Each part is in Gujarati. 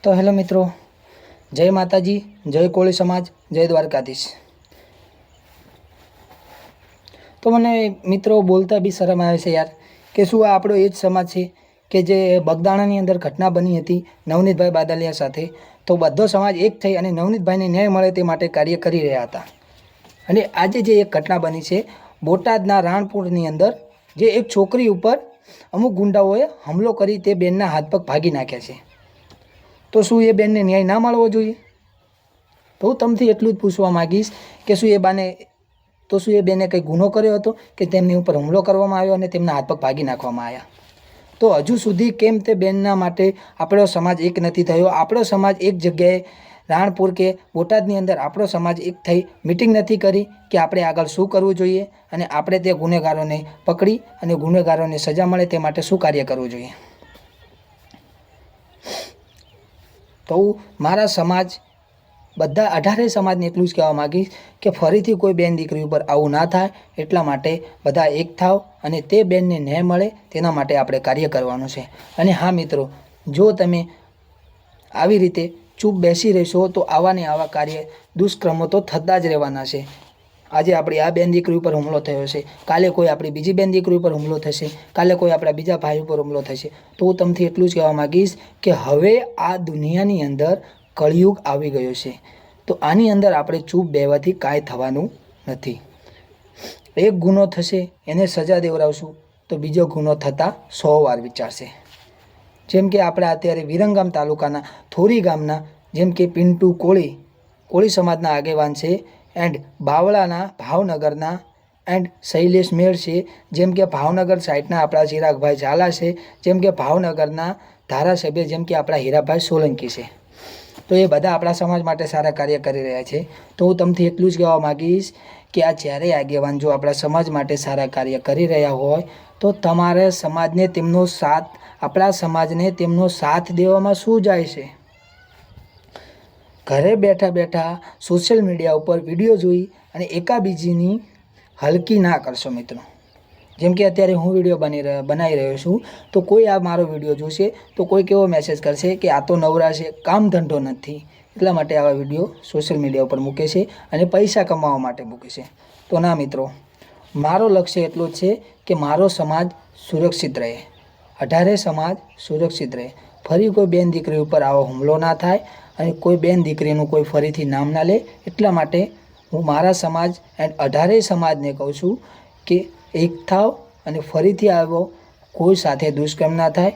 तो हेलो मित्रों, जय माताजी, जय कोળી समाज, जय દ્વારકાધીશ। तो મને મિત્રો બોલતા બી શરમ આવે છે યાર કે શું આ આપણો એ જ સમાજ છે કે જે બગદાણાની અંદર ઘટના બની હતી નવનીતભાઈ બાદલિયા સાથે। તો બધો સમાજ એક થઈ અને નવનીતભાઈને ન્યાય મળે તે માટે કાર્ય કરી રહ્યા હતા। અને આજે જે એક ઘટના બની છે બોટાદના રાણપુરની અંદર, જે એક છોકરી ઉપર અમુક ગુંડાઓએ હુમલો કરી તે બેનના હાથ પગ ભાગી નાખ્યા છે। તો શું એ બેનને ન્યાય ના મળવો જોઈએ? તો હું તમથી એટલું જ પૂછવા માગીશ કે શું એ બેને કંઈ ગુનો કર્યો હતો કે તેમની ઉપર હુમલો કરવામાં આવ્યો અને તેમના હાથ પગ ભાગી નાખવામાં આવ્યા? તો હજુ સુધી કેમ તે બેનના માટે આપણો સમાજ એક નથી થયો? આપણો સમાજ એક જગ્યાએ રાણપુર કે બોટાદની અંદર આપણો સમાજ એક થઈ મિટિંગ નથી કરી કે આપણે આગળ શું કરવું જોઈએ અને આપણે તે ગુનેગારોને પકડી અને ગુનેગારોને સજા મળે તે માટે શું કાર્ય કરવું જોઈએ? તો મારા સમાજ બધા 18 સમાજને એટલું જ કહેવા માગીશ કે ફરીથી કોઈ બેન દીકરી ઉપર આવું ના થાય, એટલા માટે બધા એક થાવ અને તે બેનને ન્યાય મળે તેના માટે આપણે કાર્ય કરવાનું છે। અને હા મિત્રો, જો તમે આવી રીતે ચૂપ બેસી રહેશો તો આવા ને આવા કાર્ય દુષ્કર્મો તો થતા જ રહેવાના છે। આજે આપણી આ બેન દીકરી ઉપર હુમલો થયો છે, કાલે કોઈ આપણી બીજી બેન દીકરી ઉપર હુમલો થશે, કાલે કોઈ આપણા બીજા ભાઈ ઉપર હુમલો થશે। તો હું તમને એટલું જ કહેવા માગીશ કે હવે આ દુનિયાની અંદર કળિયુગ આવી ગયો છે, તો આની અંદર આપણે ચૂપ બેવાથી કાંઈ થવાનું નથી। એક ગુનો થશે એને સજા દેવડાવશું તો બીજો ગુનો થતાં 100 વાર વિચારશે। જેમ કે આપણે અત્યારે વિરંગામ તાલુકાના થોરી ગામના જેમ કે પિન્ટુ કોળી સમાજના આગેવાન છે, એન્ડ બાવળાના ભાવનગરના એન્ડ શૈલેષ મેળ છે, જેમ કે ભાવનગર સાઈડના આપણા ચિરાગભાઈ ઝાલા છે, જેમ કે ભાવનગરના ધારાસભ્ય જેમ કે આપણા હીરાભાઈ સોલંકી છે। તો એ બધા આપણા સમાજ માટે સારા કાર્ય કરી રહ્યા છે। તો હું તમને એટલું જ કહેવા માગીશ કે આ ચારેય આગેવાન જો આપણા સમાજ માટે સારા કાર્ય કરી રહ્યા હોય તો તમારે સમાજને તેમનો સાથ, આપણા સમાજને તેમનો સાથ દેવામાં શું જાય છે? ઘરે બેઠા બેઠા સોશિયલ મીડિયા ઉપર વિડીયો જોઈ અને એકાબીજીની હલકી ના કરશો મિત્રો। જેમ કે અત્યારે હું વિડીયો બનાવી રહ્યો છું, તો કોઈ આ મારો વિડીયો જોશે તો કોઈ કેવો મેસેજ કરશે કે આ તો નવરા છે, કામ ધંધો નથી, એટલા માટે આવા વિડીયો સોશિયલ મીડિયા ઉપર મૂકે છે અને પૈસા કમાવા માટે મૂકે છે। તો ના મિત્રો, મારો લક્ષ્ય એટલું જ છે કે મારો સમાજ સુરક્ષિત રહે, 18 સમાજ સુરક્ષિત રહે, ફરી કોઈ બેન દીકરી ઉપર આવો હુમલો ના થાય અને કોઈ બેન દીકરીનું કોઈ ફરીથી નામ ના લે। એટલા માટે હું મારા સમાજ એન્ડ 18 સમાજને કહું છું કે એક થાવ અને ફરીથી આવો કોઈ સાથે દુષ્કર્મ ના થાય।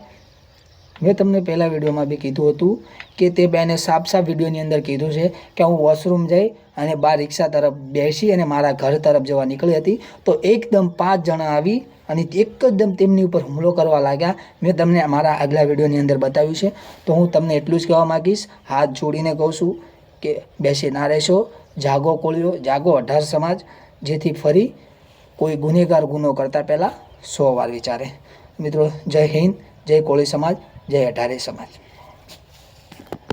મેં તમને પહેલા વિડીયોમાં બી કીધું હતું કે તે બેને સાફ વિડીયોની અંદર કીધું છે કે હું વોશરૂમ જઈ અને બહાર રિક્ષા તરફ બેસી અને મારા ઘર તરફ જવા નીકળી હતી, તો એકદમ 5 જણા આવી અને એકદમ તેમની ઉપર હુમલો કરવા લાગ્યા। મેં તમને મારા આગલા વિડીયોની અંદર બતાવ્યું છે। તો હું તમને એટલું જ કહેવા માગીશ, હાથ જોડીને કહું છું કે બેસી ના રહેશો, જાગો કોળીઓ, જાગો 18 સમાજ, જેથી ફરી કોઈ ગુનેગાર ગુનો કરતાં પહેલાં 100 વાર વિચારે। મિત્રો, જય હિન્દ, જય કોળી સમાજ, જય 18 સમાજ।